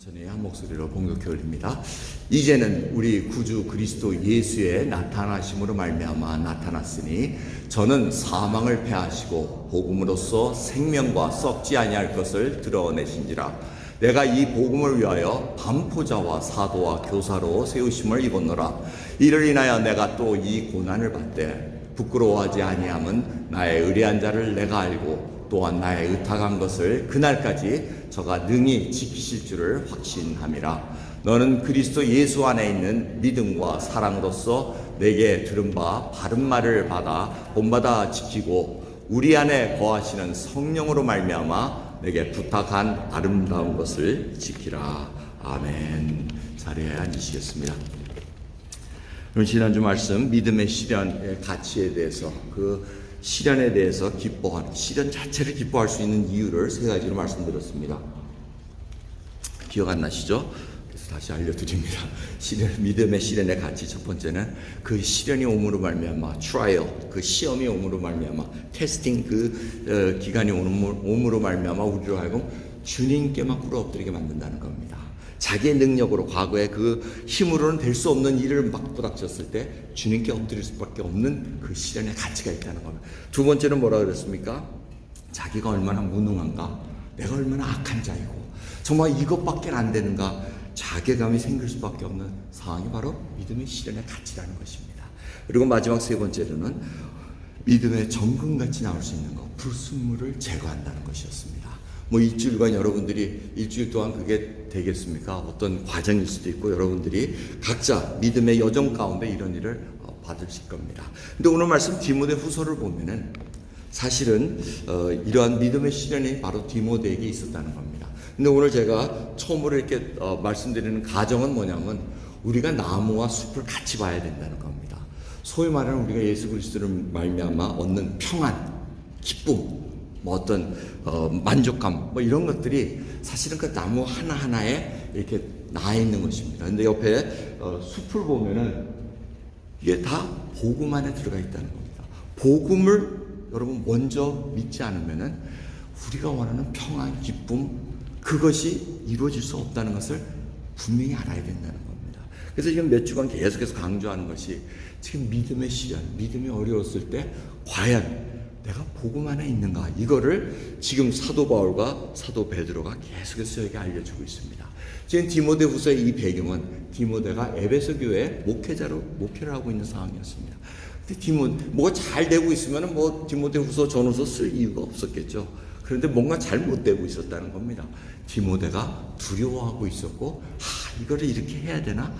천천히 한 목소리로 공격해 올립니다. 이제는 우리 구주 그리스도 예수의 나타나심으로 말미암아 나타났으니 저는 사망을 패하시고 복음으로써 생명과 썩지 아니할 것을 드러내신지라. 내가 이 복음을 위하여 반포자와 사도와 교사로 세우심을 입었노라. 이를 인하여 내가 또 이 고난을 받되 부끄러워하지 아니함은 나의 의뢰한 자를 내가 알고 또한 나의 의탁한 것을 그날까지 저가 능히 지키실 줄을 확신함이라. 너는 그리스도 예수 안에 있는 믿음과 사랑으로서 내게 들은 바 바른 말을 받아 본받아 지키고 우리 안에 거하시는 성령으로 말미암아 내게 부탁한 아름다운 것을 지키라. 아멘. 자리에 앉으시겠습니다. 그럼 지난주 말씀 믿음의 시련의 가치에 대해서 시련에 대해서 기뻐하는, 시련 자체를 기뻐할 수 있는 이유를 세 가지로 말씀드렸습니다. 기억 안 나시죠? 그래서 다시 알려드립니다. 믿음의 시련의 가치 첫 번째는 그 시련이 오므로 말미암아 트라이얼, 그 시험이 오므로 말미암아 테스팅, 기간이 오므로 말미암아 우리로 하여금 주님께만 꿇어엎드리게 만든다는 겁니다. 자기의 능력으로 과거에 그 힘으로는 될 수 없는 일을 막 부닥쳤을 때 주님께 엎드릴 수밖에 없는 그 시련의 가치가 있다는 겁니다. 두 번째는 뭐라 그랬습니까? 자기가 얼마나 무능한가, 내가 얼마나 악한 자이고 정말 이것밖에 안 되는가, 자괴감이 생길 수밖에 없는 상황이 바로 믿음의 시련의 가치라는 것입니다. 그리고 마지막 세 번째로는 믿음의 정금같이 나올 수 있는 것, 불순물을 제거한다는 것이었습니다. 일주일간 여러분들이 일주일 동안 그게 되겠습니까? 어떤 과정일 수도 있고 여러분들이 각자 믿음의 여정 가운데 이런 일을 받으실 겁니다. 근데 오늘 말씀 디모데후서를 보면은 사실은 이러한 믿음의 시련이 바로 디모데에게 있었다는 겁니다. 근데 오늘 제가 처음으로 이렇게 말씀드리는 가정은 뭐냐면 우리가 나무와 숲을 같이 봐야 된다는 겁니다. 소위 말하는 우리가 예수 그리스도를 말미암아 얻는 평안, 기쁨, 어떤 만족감 이런 것들이 사실은 그 나무 하나하나에 이렇게 나 있는 것입니다. 근데 옆에 숲을 보면은 이게 다 복음 안에 들어가 있다는 겁니다. 복음을 여러분 먼저 믿지 않으면은 우리가 원하는 평안, 기쁨 그것이 이루어질 수 없다는 것을 분명히 알아야 된다는 겁니다. 그래서 지금 몇 주간 계속해서 강조하는 것이 지금 믿음의 시련, 믿음이 어려웠을 때 과연 내가 복음 안에 있는가, 이거를 지금 사도 바울과 사도 베드로가 계속해서 저에게 알려주고 있습니다. 지금 디모데후서의 이 배경은 디모데가 에베소 교회 목회를 하고 있는 상황이었습니다. 근데 뭐가 잘 되고 있으면 디모데후서 전후서 쓸 이유가 없었겠죠. 그런데 뭔가 잘못되고 있었다는 겁니다. 디모데가 두려워하고 있었고, 이거를 이렇게 해야 되나?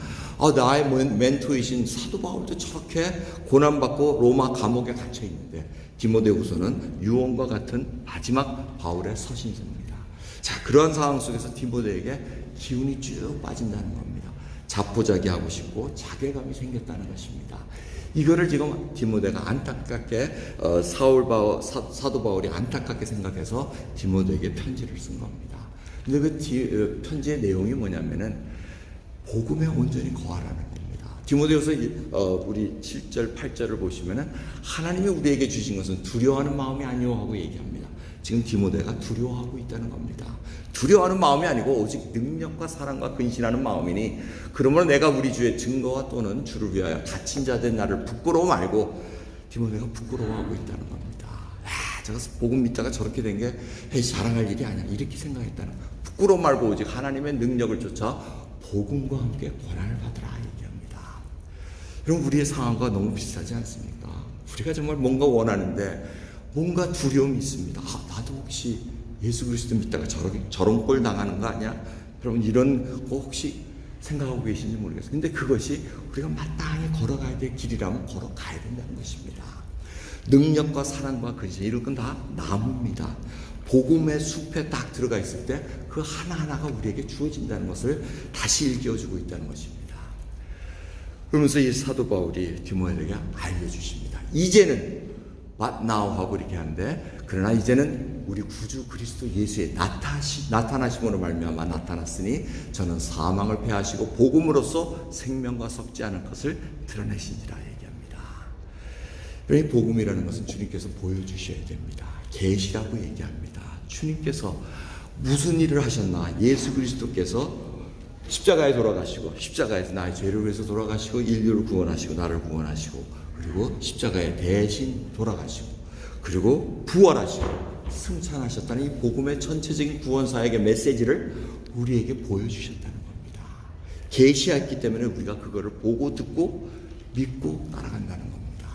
나의 멘토이신 사도 바울도 저렇게 고난받고 로마 감옥에 갇혀 있는데 디모데후서는 유언과 같은 마지막 바울의 서신서입니다. 자, 그러한 상황 속에서 디모데에게 기운이 쭉 빠진다는 겁니다. 자포자기하고 싶고 자괴감이 생겼다는 것입니다. 이거를 지금 디모데가 안타깝게 사도 바울이 안타깝게 생각해서 디모데에게 편지를 쓴 겁니다. 근데 그 편지의 내용이 뭐냐면은 복음에 온전히 거하라는 겁니다. 디모데후서 우리 7절 8절을 보시면은 하나님이 우리에게 주신 것은 두려워하는 마음이 아니오 하고 얘기합니다. 지금 디모데가 두려워하고 있다는 겁니다. 두려워하는 마음이 아니고 오직 능력과 사랑과 근신하는 마음이니 그러므로 내가 우리 주의 증거와 또는 주를 위하여 갇힌 자 된 나를 부끄러워 말고, 디모데가 부끄러워하고 있다는 겁니다. 제가 복음 믿다가 저렇게 된 게 자랑할 일이 아니야 이렇게 생각했다는, 부끄러워 말고 오직 하나님의 능력을 쫓아 복음과 함께 고난을 받으라 얘기합니다. 여러분, 우리의 상황과 너무 비슷하지 않습니까? 우리가 정말 뭔가 원하는데 뭔가 두려움이 있습니다. 나도 혹시 예수 그리스도 믿다가 저런 꼴 당하는 거 아니야? 여러분, 이런 거 혹시 생각하고 계신지 모르겠어요. 근데 그것이 우리가 마땅히 걸어가야 될 길이라면 걸어가야 된다는 것입니다. 능력과 사랑과 근신, 이런 건 다 나무입니다. 복음의 숲에 딱 들어가 있을 때 그 하나하나가 우리에게 주어진다는 것을 다시 일깨워주고 있다는 것입니다. 그러면서 이 사도 바울이 디모데에게 알려주십니다. 이제는 But now 하고 이렇게 하는데, 그러나 이제는 우리 구주 그리스도 예수의 나타나심으로 말미암아 나타났으니 저는 사망을 패하시고 복음으로써 생명과 썩지 않을 것을 드러내시니라 얘기합니다. 이 복음이라는 것은 주님께서 보여주셔야 됩니다. 계시라고 얘기합니다. 주님께서 무슨 일을 하셨나, 예수 그리스도께서 십자가에 돌아가시고 십자가에서 나의 죄를 위해서 돌아가시고 인류를 구원하시고 나를 구원하시고 그리고 십자가에 대신 돌아가시고 그리고 부활하시고 승천하셨다는 이 복음의 전체적인 구원사역의 메시지를 우리에게 보여주셨다는 겁니다. 계시했기 때문에 우리가 그거를 보고 듣고 믿고 따라간다는 겁니다.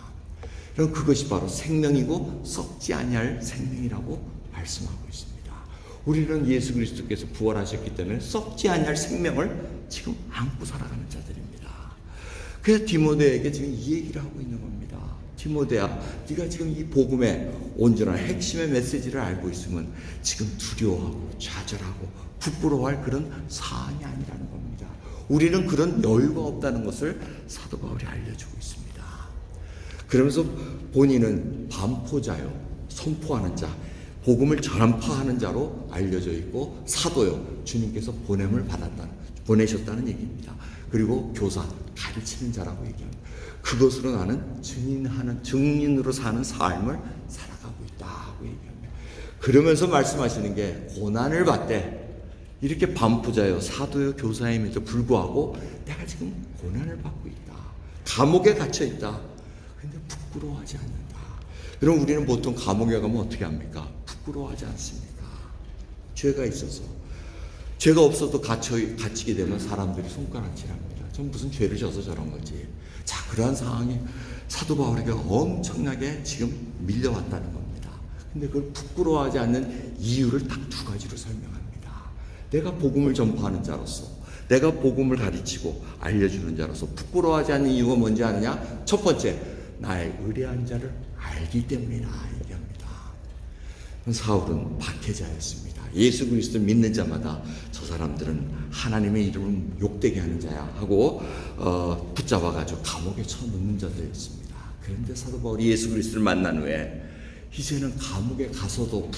그럼 그것이 바로 생명이고 썩지 아니할 생명이라고 말씀하고 있습니다. 우리는 예수 그리스도께서 부활하셨기 때문에 썩지 아니할 생명을 지금 안고 살아가는 자들입니다. 그래서 디모데에게 지금 이 얘기를 하고 있는 겁니다. 디모데야, 네가 지금 이 복음의 온전한 핵심의 메시지를 알고 있으면 지금 두려워하고 좌절하고 부끄러워할 그런 사안이 아니라는 겁니다. 우리는 그런 여유가 없다는 것을 사도 바울이 알려주고 있습니다. 그러면서 본인은 반포자요, 선포하는 자, 복음을 전파하는 자로 알려져 있고 사도요, 주님께서 보내셨다는 얘기입니다. 그리고 교사, 가르치는 자라고 얘기합니다. 그것으로 나는 증인으로 사는 삶을 살아가고 있다고 얘기합니다. 그러면서 말씀하시는 게 고난을 받되 이렇게 반포자요, 사도요, 교사임에도 불구하고 내가 지금 고난을 받고 있다. 감옥에 갇혀 있다. 근데 부끄러워하지 않는다. 그럼 우리는 보통 감옥에 가면 어떻게 합니까? 부끄러워하지 않습니까? 죄가 있어서. 죄가 없어도 갇히게 되면 사람들이 손가락질합니다. 전 무슨 죄를 져서 저런 거지. 자, 그러한 상황이 사도 바울에게 엄청나게 지금 밀려왔다는 겁니다. 근데 그걸 부끄러워하지 않는 이유를 딱 두 가지로 설명합니다. 내가 복음을 전파하는 자로서, 내가 복음을 가르치고 알려주는 자로서 부끄러워하지 않는 이유가 뭔지 아느냐? 첫 번째, 나의 의뢰한 자를 알기 때문이다 얘기합니다. 사울은 박해자였습니다. 예수 그리스도 믿는 자마다 저 사람들은 하나님의 이름을 욕되게 하는 자야 하고 붙잡아가지고 감옥에 쳐넣는 자들이었습니다. 그런데 사도 바울이 예수 그리스도를 만난 후에 이제는 감옥에 가서도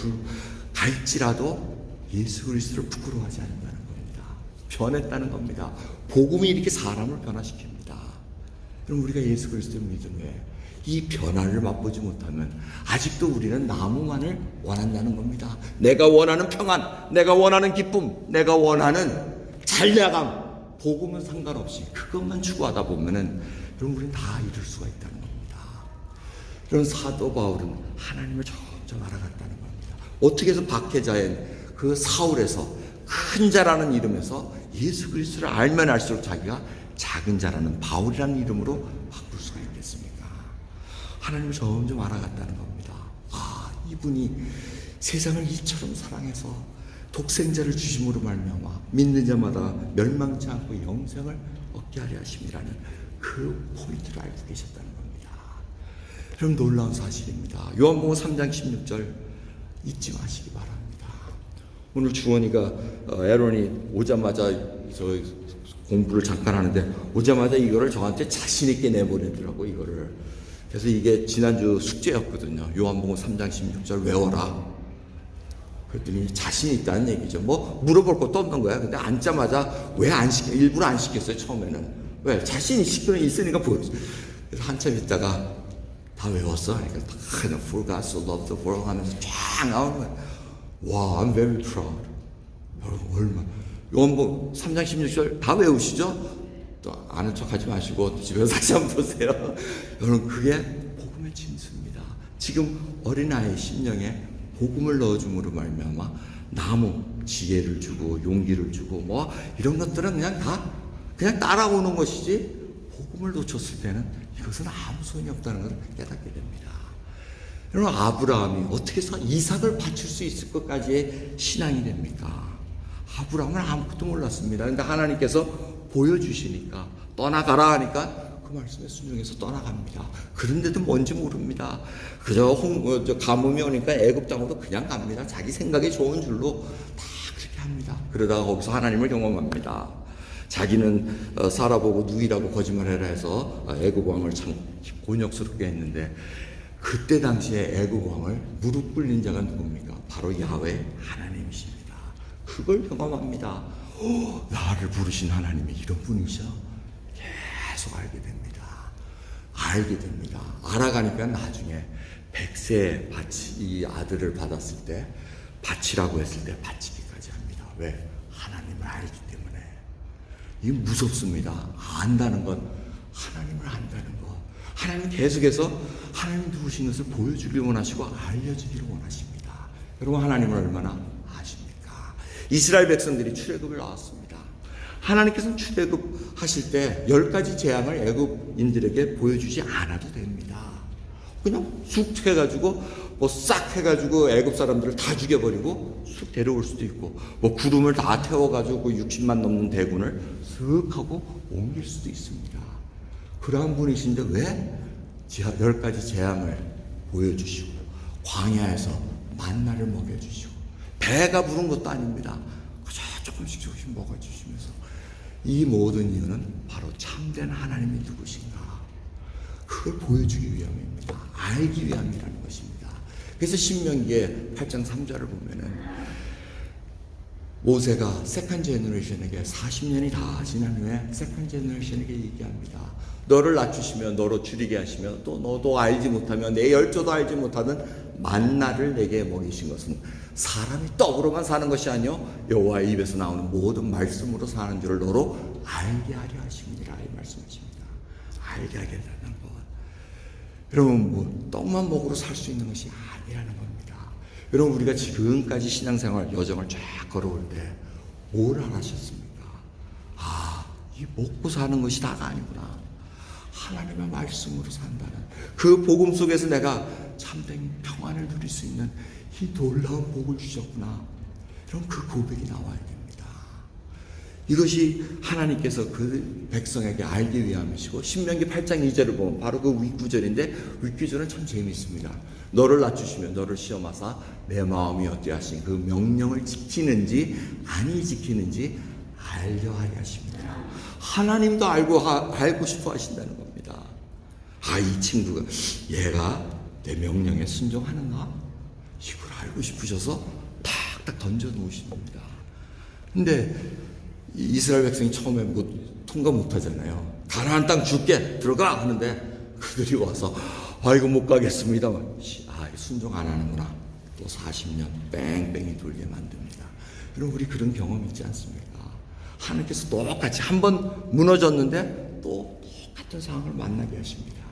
갈지라도 예수 그리스도를 부끄러워하지 않는다는 겁니다. 변했다는 겁니다. 복음이 이렇게 사람을 변화시킵니다. 그럼 우리가 예수 그리스도를 믿은 후에 이 변화를 맛보지 못하면 아직도 우리는 나무만을 원한다는 겁니다. 내가 원하는 평안, 내가 원하는 기쁨, 내가 원하는 잘나감, 복음은 상관없이 그것만 추구하다 보면은 그럼 우리는 다 이룰 수가 있다는 겁니다. 그런 사도 바울은 하나님을 점점 알아갔다는 겁니다. 어떻게 해서 박해자의 그 사울에서 큰 자라는 이름에서 예수 그리스도를 알면 알수록 자기가 작은 자라는 바울이라는 이름으로 바꿀 수가 있겠습니까? 하나님을 점점 알아갔다는 겁니다. 아, 이분이 세상을 이처럼 사랑해서 독생자를 주심으로 말미암아 믿는 자마다 멸망치 않고 영생을 얻게 하려 하심이라는 그 포인트를 알고 계셨다는 겁니다. 그럼 놀라운 사실입니다. 요한복음 3장 16절 잊지 마시기 바랍니다. 오늘 주원이가 에런이 오자마자 저 공부를 잠깐 하는데 오자마자 이거를 저한테 자신 있게 내보내더라고 이거를. 그래서 이게 지난주 숙제였거든요. 요한복음 3장 16절 외워라. 그랬더니 자신 있다는 얘기죠. 뭐 물어볼 것도 없는 거야. 근데 앉자마자 왜 안 시켜? 일부러 안 시켰어요 처음에는. 왜? 자신이 있으니까 보여줘. 그래서 한참 있다가 다 외웠어. 그러니까 다 For God so loved the world 하면서 쫙 나오는 거야. 와, I'm very proud. 여러분 얼마? 요한복음 3장 16절 다 외우시죠? 또 아는 척 하지 마시고 집에서 다시 한번 보세요. 여러분 그게 복음의 진수입니다. 지금 어린아이의 심령에 복음을 넣어줌으로 말미암아 나무 지혜를 주고 용기를 주고 뭐 이런 것들은 그냥 따라오는 것이지 복음을 놓쳤을 때는 이것은 아무 소용이 없다는 것을 깨닫게 됩니다. 여러분 아브라함이 어떻게 해서 이삭을 바칠 수 있을 것까지의 신앙이 됩니까? 아브라함은 아무것도 몰랐습니다. 그런데 하나님께서 보여주시니까 떠나가라 하니까 그 말씀에 순종해서 떠나갑니다. 그런데도 뭔지 모릅니다. 그저 가뭄이 오니까 애굽 땅으로 그냥 갑니다. 자기 생각이 좋은 줄로 다 그렇게 합니다. 그러다가 거기서 하나님을 경험합니다. 자기는 살아보고 누이라고 거짓말해라 해서 애굽 왕을 참 곤욕스럽게 했는데 그때 당시에 애굽 왕을 무릎 꿇린 자가 누굽니까? 바로 야훼 하나님이십니다. 그걸 경험합니다. 나를 부르신 하나님이 이런 분이셔? 계속 알게 됩니다. 알게 됩니다. 알아가니까 나중에 100세 이 아들을 받았을 때 바치라고 했을 때 바치기까지 합니다. 왜? 하나님을 알기 때문에. 이 무섭습니다. 안다는 건 하나님을 안다는 것. 하나님은 계속해서 하나님 누구신 것을 보여주길 원하시고 알려주기를 원하십니다. 여러분, 하나님을 얼마나 아십니까? 이스라엘 백성들이 출애굽을 나왔습니다. 하나님께서는 출애굽하실 때 10가지 재앙을 애굽인들에게 보여주지 않아도 됩니다. 그냥 쑥 해가지고 싹 해가지고 애굽 사람들을 다 죽여버리고 쑥 데려올 수도 있고, 구름을 다 태워가지고 60만 넘는 대군을 슥 하고 옮길 수도 있습니다. 그러한 분이신데 왜 10가지 재앙을 보여주시고 광야에서 만나를 먹여주시고 배가 부른 것도 아닙니다. 그저 조금씩 먹어주시면서, 이 모든 이유는 바로 참된 하나님이 누구신가, 그걸 보여주기 위함입니다. 알기 위함이라는 것입니다. 그래서 신명기의 8장 3절을 보면은 모세가 세컨 제너레이션에게 40년이 다 지난 후에 세컨 제너레이션에게 얘기합니다. 너를 낮추시며 너로 줄이게 하시며 또 너도 알지 못하며 내 열조도 알지 못하는 만나를 내게 먹이신 것은 사람이 떡으로만 사는 것이 아니요 여호와의 입에서 나오는 모든 말씀으로 사는 줄을 너로 알게 하려 하십니다. 이 말씀이십니다. 알게 하게 된다는 것. 여러분, 떡만 먹으로 살 수 있는 것이 아니라는 겁니다. 여러분, 우리가 지금까지 신앙생활 여정을 쫙 걸어올 때 뭘 알아셨습니까? 이 먹고 사는 것이 다가 아니구나. 하나님의 말씀으로 산다는 그 복음 속에서 내가 참된 평안을 누릴 수 있는 이 놀라운 복을 주셨구나. 그럼 그 고백이 나와야 됩니다. 이것이 하나님께서 그 백성에게 알기 위함이시고, 신명기 8장 2절을 보면 바로 그 윗구절인데, 윗구절은 참 재미있습니다. 너를 낮추시며 너를 시험하사 내 마음이 어찌하신 그 명령을 지키는지 아니 지키는지 알려 하려 하십니다. 하나님도 알고 싶어 하신다는 겁니다. 이 친구가, 얘가 내 명령에 순종하는가? 이걸 알고 싶으셔서 탁탁 던져 놓으신 겁니다. 근데 이스라엘 백성이 처음에 통과 못 하잖아요. 가나안 땅 줄게, 들어가! 하는데 그들이 와서 이거 못 가겠습니다. 순종 안 하는구나. 또 40년 뺑뺑이 돌게 만듭니다. 여러분, 우리 그런 경험 있지 않습니까? 하나님께서 똑같이 한 번 무너졌는데 또 똑같은 상황을 만나게 하십니다.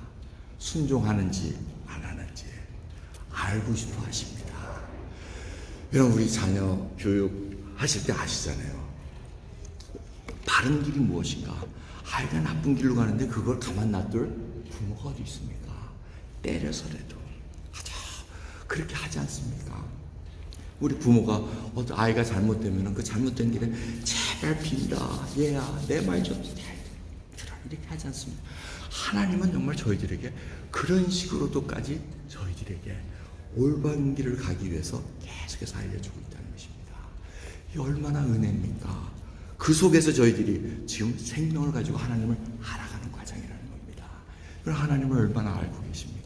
순종하는지 안 하는지 알고 싶어 하십니다. 여러분, 우리 자녀 교육하실 때 아시잖아요. 바른 길이 무엇인가? 아이가 나쁜 길로 가는데 그걸 가만 놔둘 부모가 어디 있습니까? 때려서라도 그렇게 하지 않습니까? 우리 부모가 아이가 잘못되면 그 잘못된 길에 제발 빈다, 얘야 내 말 좀 들어, 이렇게 하지 않습니까? 하나님은 정말 저희들에게 그런 식으로도까지 저희들에게 올바른 길을 가기 위해서 계속해서 알려주고 있다는 것입니다. 이 얼마나 은혜입니까? 그 속에서 저희들이 지금 생명을 가지고 하나님을 알아가는 과정이라는 겁니다. 그럼 하나님을 얼마나 알고 계십니까?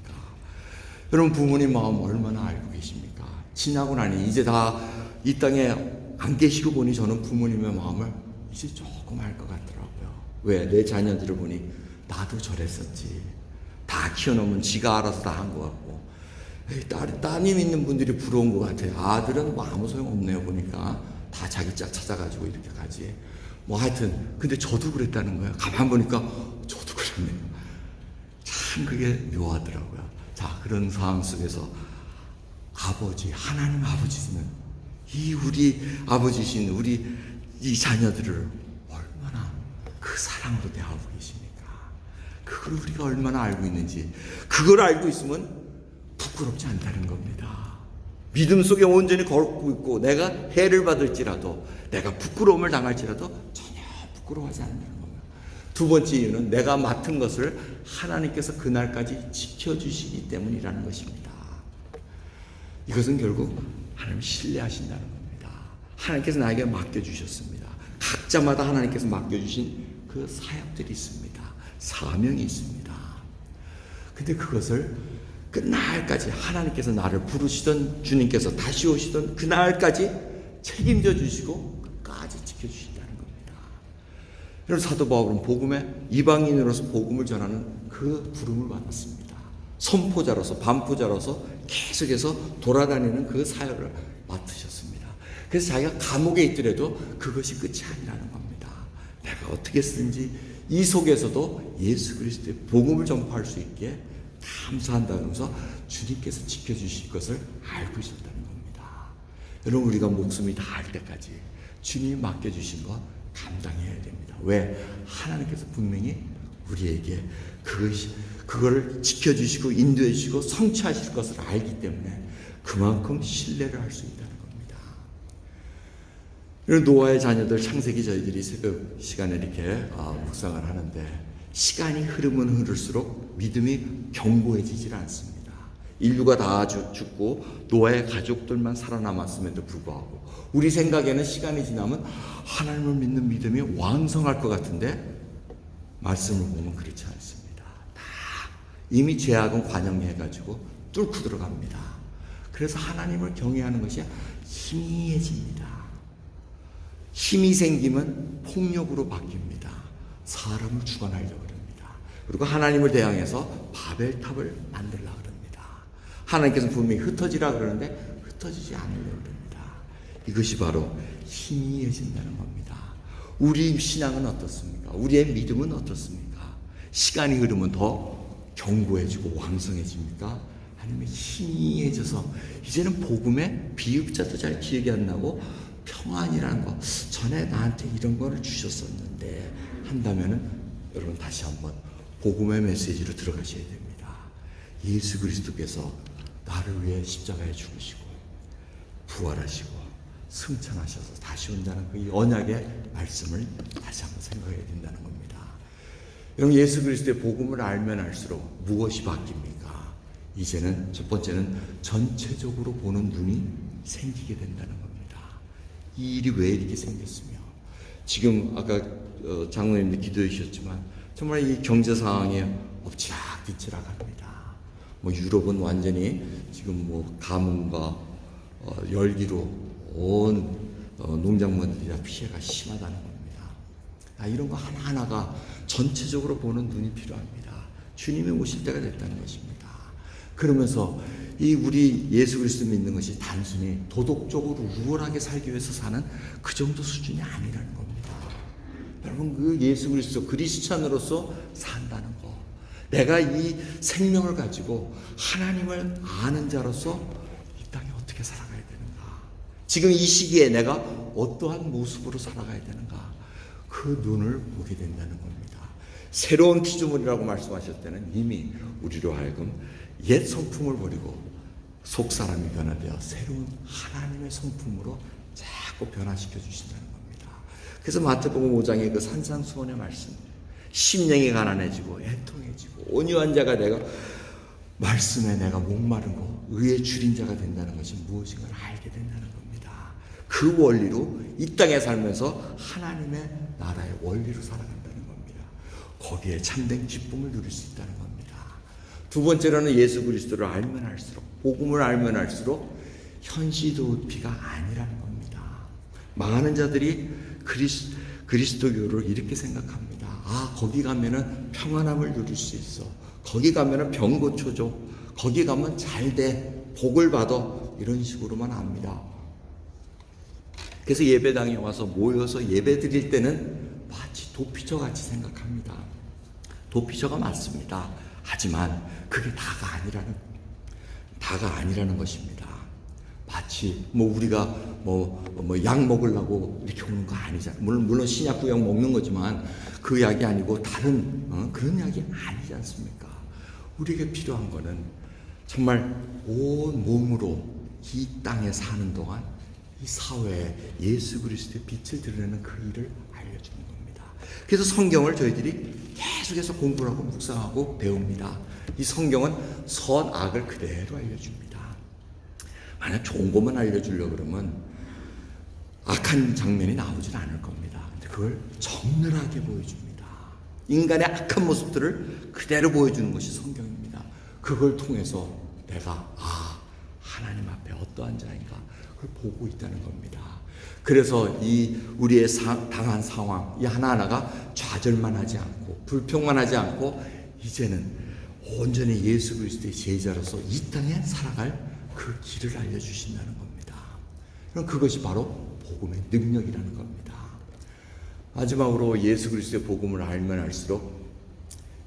여러분, 부모님 마음 얼마나 알고 계십니까? 지나고 나니 이제 다 이 땅에 안 계시고 보니 저는 부모님의 마음을 이제 조금 알 것 같더라고요. 왜? 내 자녀들을 보니 나도 저랬었지. 다 키워놓으면 지가 알아서 다 한 것 같고, 따님 있는 분들이 부러운 것 같아요. 아들은 아무 소용 없네요. 보니까 다 자기 짝 찾아가지고 이렇게 가지. 하여튼 근데 저도 그랬다는 거예요. 가만 보니까 저도 그랬네요. 참 그게 묘하더라고요. 자, 그런 상황 속에서 아버지, 하나님 아버지는 우리 아버지신 우리 이 자녀들을 얼마나 그 사랑으로 대하고 계십니까? 그걸 우리가 얼마나 알고 있는지, 그걸 알고 있으면 부끄럽지 않다는 겁니다. 믿음 속에 온전히 걷고 있고 내가 해를 받을지라도, 내가 부끄러움을 당할지라도 전혀 부끄러워하지 않는다는 겁니다. 두 번째 이유는 내가 맡은 것을 하나님께서 그날까지 지켜주시기 때문이라는 것입니다. 이것은 결국 하나님 신뢰하신다는 겁니다. 하나님께서 나에게 맡겨주셨습니다. 각자마다 하나님께서 맡겨주신 그 사역들이 있습니다. 사명이 있습니다. 근데 그것을 그날까지 하나님께서 나를 부르시던 주님께서 다시 오시던 그날까지 책임져 주시고 끝까지 지켜주신다는 겁니다. 여러분, 사도 바울은 복음의 이방인으로서 복음을 전하는 그 부름을 받았습니다. 선포자로서, 반포자로서 계속해서 돌아다니는 그 사역을 맡으셨습니다. 그래서 자기가 감옥에 있더라도 그것이 끝이 아니라는 겁니다. 내가 내가 어떻게 쓰든지 이 속에서도 예수 그리스도의 복음을 전파할 수 있게 감사한다면서 주님께서 지켜주실 것을 알고 있었다는 겁니다. 여러분, 우리가 목숨이 다할 때까지 주님이 맡겨주신 거 감당해야 됩니다. 왜? 하나님께서 분명히 우리에게 그거를 지켜주시고 인도해 주시고 성취하실 것을 알기 때문에 그만큼 신뢰를 할 수 있다는 겁니다. 노아의 자녀들 창세기 저희들이 새벽 시간에 이렇게 묵상을 하는데 시간이 흐르면 흐를수록 믿음이 견고해지질 않습니다. 인류가 다 죽고 노아의 가족들만 살아남았음에도 불구하고 우리 생각에는 시간이 지나면 하나님을 믿는 믿음이 왕성할 것 같은데 말씀을 보면 그렇지 않습니다. 다 이미 죄악은 관영해가지고 뚫고 들어갑니다. 그래서 하나님을 경외하는 것이 희미해집니다. 힘이 생기면 폭력으로 바뀝니다. 사람을 주관하려고 합니다. 그리고 하나님을 대항해서 바벨탑을 만들려고 합니다. 하나님께서는 분명히 흩어지라 그러는데 흩어지지 않으려고 합니다. 이것이 바로 희미해진다는 겁니다. 우리 신앙은 어떻습니까? 우리의 믿음은 어떻습니까? 시간이 흐르면 더 견고해지고 왕성해집니까? 아니면 희미해져서 이제는 복음의 비읍자도 잘 기억이 안 나고 평안이라는 거 전에 나한테 이런 거를 주셨었는데 한다면은 여러분 다시 한번 복음의 메시지로 들어가셔야 됩니다. 예수 그리스도께서 나를 위해 십자가에 죽으시고 부활하시고 승천하셔서 다시 온다는 그 언약의 말씀을 다시 한번 생각해야 된다는 겁니다. 여러분, 예수 그리스도의 복음을 알면 알수록 무엇이 바뀝니까? 이제는 첫 번째는 전체적으로 보는 눈이 생기게 된다는 겁니다. 이 일이 왜 이렇게 생겼으며 지금 아까 장로님도 기도해 주셨지만 정말 이 경제 상황이 엎치락뒤치락합니다. 뭐 유럽은 완전히 지금 뭐 가뭄과 열기로 온 농작물들이 다 피해가 심하다는 겁니다. 이런 거 하나하나가 전체적으로 보는 눈이 필요합니다. 주님이 오실 때가 됐다는 것입니다. 그러면서 이 우리 예수 그리스도 믿는 것이 단순히 도덕적으로 우월하게 살기 위해서 사는 그 정도 수준이 아니라는 겁니다. 여러분, 그 예수 그리스도 그리스찬으로서 산다는 거, 내가 이 생명을 가지고 하나님을 아는 자로서 이 땅에 어떻게 살아가야 되는가, 지금 이 시기에 내가 어떠한 모습으로 살아가야 되는가, 그 눈을 보게 된다는 겁니다. 새로운 피조물이라고 말씀하실 때는 이미 우리로 하여금 옛 성품을 버리고 속사람이 변화되어 새로운 하나님의 성품으로 자꾸 변화시켜 주신다는 겁니다. 그래서 마태복음 5장의 그 산상수훈의 말씀, 심령이 가난해지고 애통해지고 온유한 자가 내가 말씀에 내가 목마르고 의에 줄인 자가 된다는 것이 무엇인가를 알게 된다는 겁니다. 그 원리로 이 땅에 살면서 하나님의 나라의 원리로 살아간다는 겁니다. 거기에 참된 기쁨을 누릴 수 있다는 겁니다. 두 번째로는 예수 그리스도를 알면 알수록, 복음을 알면 알수록 현시도피가 아니라는 겁니다. 많은 자들이 그리스도교를 이렇게 생각합니다. 거기 가면은 평안함을 누릴 수 있어. 거기 가면은 병 고쳐줘. 거기 가면 잘 돼. 복을 받아. 이런 식으로만 압니다. 그래서 예배당에 와서 모여서 예배 드릴 때는 마치 도피처 같이 생각합니다. 도피처가 맞습니다. 하지만 그게 다가 아니라는 것입니다. 마치 우리가 약 먹으려고 이렇게 오는 거 아니잖아요. 물론 신약 구약 먹는 거지만 그 약이 아니고 다른 그런 약이 아니지 않습니까? 우리에게 필요한 거는 정말 온 몸으로 이 땅에 사는 동안 이 사회에 예수 그리스도의 빛을 드러내는 그 일을 알려주는 겁니다. 그래서 성경을 저희들이 계속해서 공부를 하고 묵상하고 배웁니다. 이 성경은 선악을 그대로 알려줍니다. 만약 좋은 것만 알려주려고 그러면 악한 장면이 나오질 않을 겁니다. 근데 그걸 적나라하게 보여줍니다. 인간의 악한 모습들을 그대로 보여주는 것이 성경입니다. 그걸 통해서 내가 하나님 앞에 어떠한 자인가 그걸 보고 있다는 겁니다. 그래서 이 우리의 당한 상황 이 하나하나가 좌절만 하지 않고 불평만 하지 않고 이제는 온전히 예수 그리스도의 제자로서 이 땅에 살아갈 그 길을 알려주신다는 겁니다. 그럼 그것이 바로 복음의 능력이라는 겁니다. 마지막으로 예수 그리스도의 복음을 알면 알수록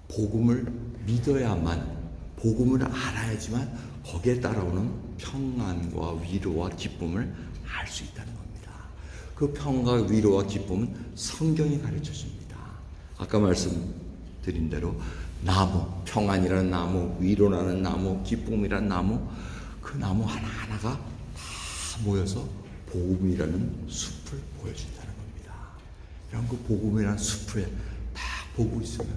복음을 믿어야만, 복음을 알아야지만 거기에 따라오는 평안과 위로와 기쁨을 알 수 있다는 겁니다. 그 평안과 위로와 기쁨은 성경이 가르쳐 줍니다. 아까 말씀드린 대로 나무, 평안이라는 나무, 위로라는 나무, 기쁨이라는 나무, 그 나무 하나하나가 다 모여서 복음이라는 숲을 보여준다는 겁니다. 이런 그 복음이라는 숲에 딱 보고 있으면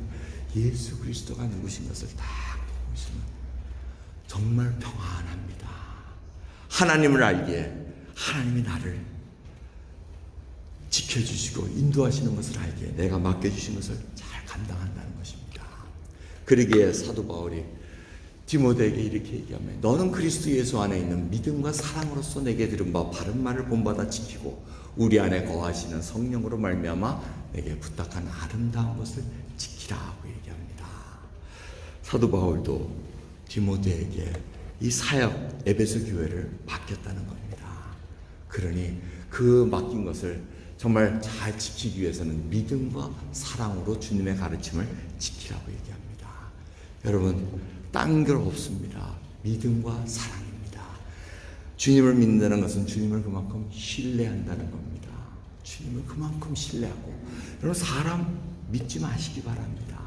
예수 그리스도가 누구신 것을 딱 보고 있으면 정말 평안합니다. 하나님을 알기에 하나님이 나를 지켜주시고 인도하시는 것을 알기에 내가 맡겨주신 것을 잘 감당한다는 것입니다. 그러기에 사도 바울이 디모데에게 이렇게 얘기하면 너는 그리스도 예수 안에 있는 믿음과 사랑으로서 내게 들은 바 바른 말을 본받아 지키고 우리 안에 거하시는 성령으로 말미암아 내게 부탁한 아름다운 것을 지키라 하고 얘기합니다. 사도 바울도 디모데에게 이 사역 에베소 교회를 맡겼다는 겁니다. 그러니 그 맡긴 것을 정말 잘 지키기 위해서는 믿음과 사랑으로 주님의 가르침을 지키라고 얘기합니다. 여러분, 딴 게 없습니다. 믿음과 사랑입니다. 주님을 믿는다는 것은 주님을 그만큼 신뢰한다는 겁니다. 주님을 그만큼 신뢰하고, 여러분 사람 믿지 마시기 바랍니다.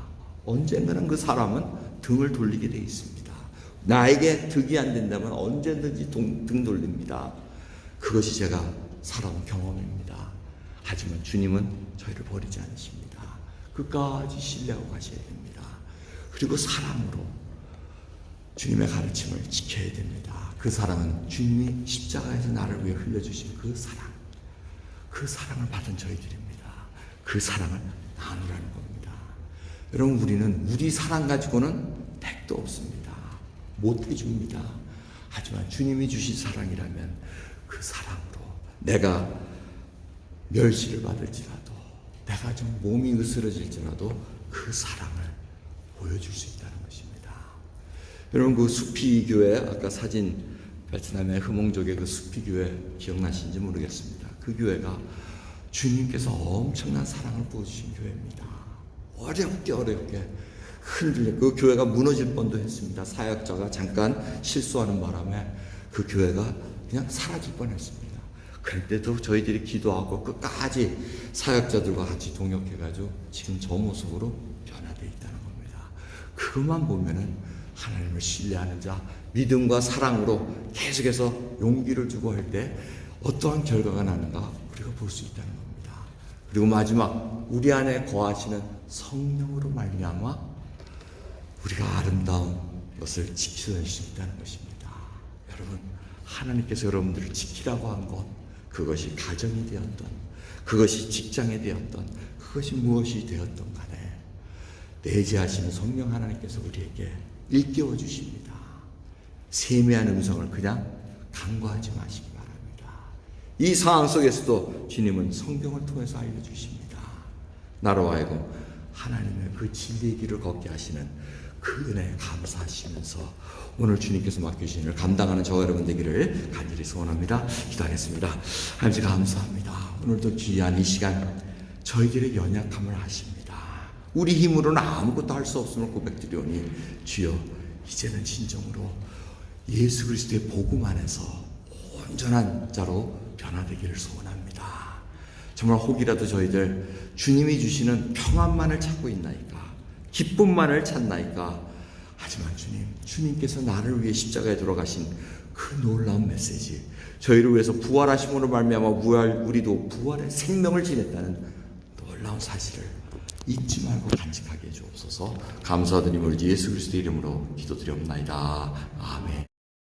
언젠가는 그 사람은 등을 돌리게 돼 있습니다. 나에게 득이 안 된다면 언제든지 등 돌립니다. 그것이 제가 살아온 경험입니다. 하지만 주님은 저희를 버리지 않으십니다. 끝까지 신뢰하고 가셔야 됩니다. 그리고 사랑으로 주님의 가르침을 지켜야 됩니다. 그 사랑은 주님이 십자가에서 나를 위해 흘려주신 그 사랑, 그 사랑을 받은 저희들입니다. 그 사랑을 나누라는 겁니다. 여러분, 우리는 우리 사랑 가지고는 택도 없습니다. 못 해줍니다. 하지만 주님이 주신 사랑이라면 그 사랑으로 내가 멸시를 받을지라도, 내가 좀 몸이 으스러질지라도 그 사랑을 보여줄 수 있다는 것입니다. 여러분, 그 수피 교회, 아까 사진 베트남의 흐몽족의 그 수피 교회 기억나시는지 모르겠습니다. 그 교회가 주님께서 엄청난 사랑을 부어주신 교회입니다. 어렵게 흔들려 그 교회가 무너질 뻔도 했습니다. 사역자가 잠깐 실수하는 바람에 그 교회가 그냥 사라질 뻔했습니다. 그런데도 저희들이 기도하고 끝까지 사역자들과 같이 동역해가지고 지금 저 모습으로 변화되어 있다는 겁니다. 그것만 보면은 하나님을 신뢰하는 자, 믿음과 사랑으로 계속해서 용기를 주고 할 때 어떠한 결과가 나는가 우리가 볼 수 있다는 겁니다. 그리고 마지막, 우리 안에 거하시는 성령으로 말미암아 우리가 아름다운 것을 지킬 수 있다는 것입니다. 여러분, 하나님께서 여러분들을 지키라고 한 것, 그것이 가정이 되었던, 그것이 직장이 되었던, 그것이 무엇이 되었던 간에 내재하시는 성령 하나님께서 우리에게 일깨워 주십니다. 세미한 음성을 그냥 간과하지 마시기 바랍니다. 이 상황 속에서도 주님은 성경을 통해서 알려주십니다. 나로 하여금 하나님의 그 진리의 길을 걷게 하시는 그 은혜에 감사하시면서 오늘 주님께서 맡기신 일을 감당하는 저와 여러분 되기를 간절히 소원합니다. 기도하겠습니다. 하나님 감사합니다. 오늘도 귀한 이 시간 저희들의 연약함을 아십니다. 우리 힘으로는 아무것도 할 수 없음을 고백드리오니 주여, 이제는 진정으로 예수 그리스도의 복음 안에서 온전한 자로 변화되기를 소원합니다. 정말 혹이라도 저희들 주님이 주시는 평안만을 찾고 있나이까, 기쁨만을 찾나이까. 하지만 주님께서 나를 위해 십자가에 돌아가신 그 놀라운 메시지, 저희를 위해서 부활하심으로 말미암아 우리도 부활의 생명을 지냈다는 놀라운 사실을 잊지 말고 간직하게 해주옵소서. 감사드리며 우리 예수 그리스도 이름으로 기도드리옵나이다. 아멘.